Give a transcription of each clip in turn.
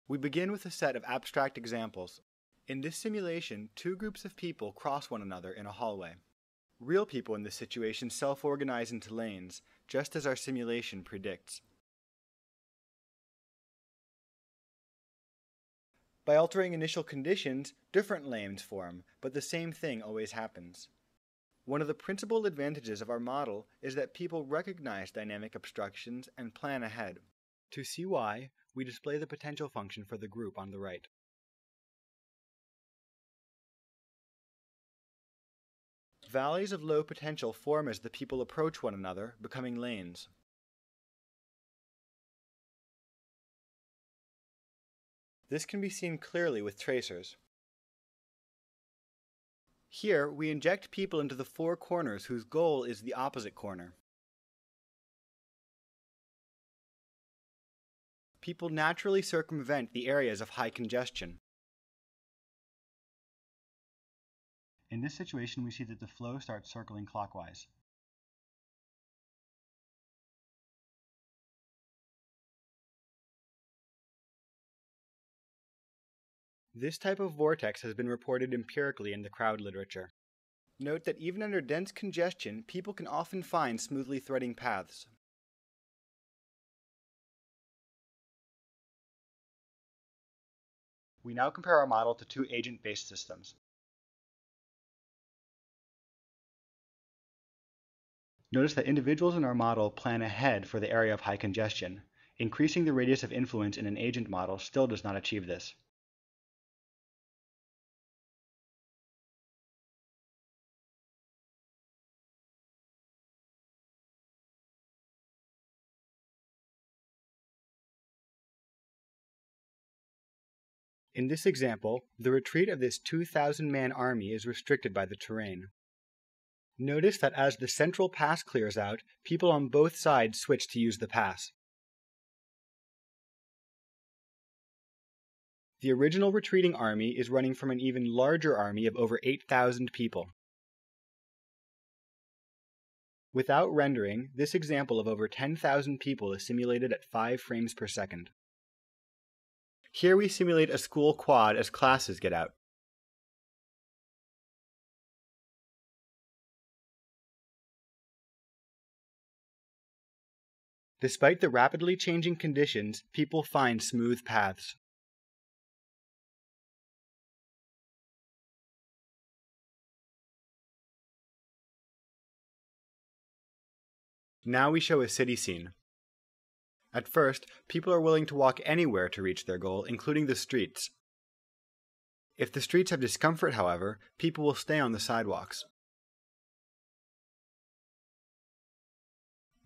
We begin with a set of abstract examples. In this simulation, two groups of people cross one another in a hallway. Real people in this situation self-organize into lanes, just as our simulation predicts. By altering initial conditions, different lanes form, but the same thing always happens. One of the principal advantages of our model is that people recognize dynamic obstructions and plan ahead. To see why, we display the potential function for the group on the right. Valleys of low potential form as the people approach one another, becoming lanes. This can be seen clearly with tracers. Here, we inject people into the four corners whose goal is the opposite corner. People naturally circumvent the areas of high congestion. In this situation, we see that the flow starts circling clockwise. This type of vortex has been reported empirically in the crowd literature. Note that even under dense congestion, people can often find smoothly threading paths. We now compare our model to two agent-based systems. Notice that individuals in our model plan ahead for the area of high congestion. Increasing the radius of influence in an agent model still does not achieve this. In this example, the retreat of this 2,000-man army is restricted by the terrain. Notice that as the central pass clears out, people on both sides switch to use the pass. The original retreating army is running from an even larger army of over 8,000 people. Without rendering, this example of over 10,000 people is simulated at 5 frames per second. Here we simulate a school quad as classes get out. Despite the rapidly changing conditions, people find smooth paths. Now we show a city scene. At first, people are willing to walk anywhere to reach their goal, including the streets. If the streets have discomfort, however, people will stay on the sidewalks.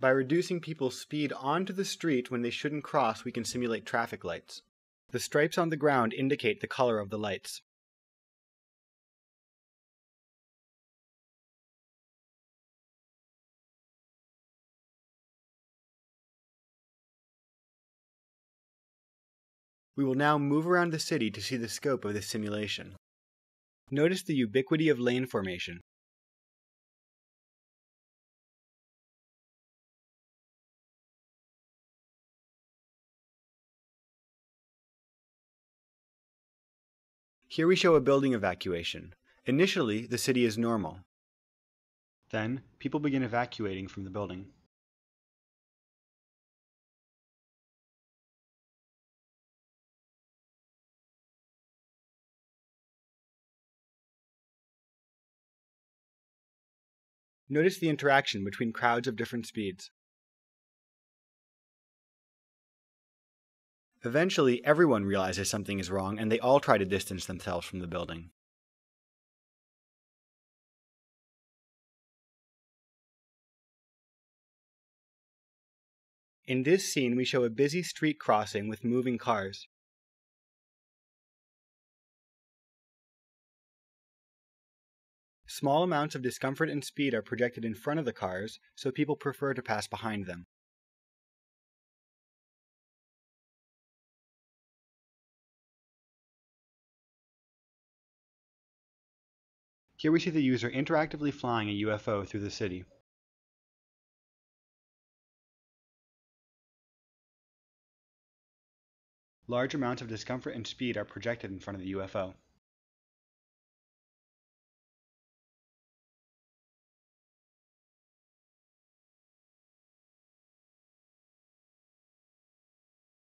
By reducing people's speed onto the street when they shouldn't cross, we can simulate traffic lights. The stripes on the ground indicate the color of the lights. We will now move around the city to see the scope of this simulation. Notice the ubiquity of lane formation. Here we show a building evacuation. Initially, the city is normal. Then, people begin evacuating from the building. Notice the interaction between crowds of different speeds. Eventually, everyone realizes something is wrong and they all try to distance themselves from the building. In this scene, we show a busy street crossing with moving cars. Small amounts of discomfort and speed are projected in front of the cars, so people prefer to pass behind them. Here we see the user interactively flying a UFO through the city. Large amounts of discomfort and speed are projected in front of the UFO.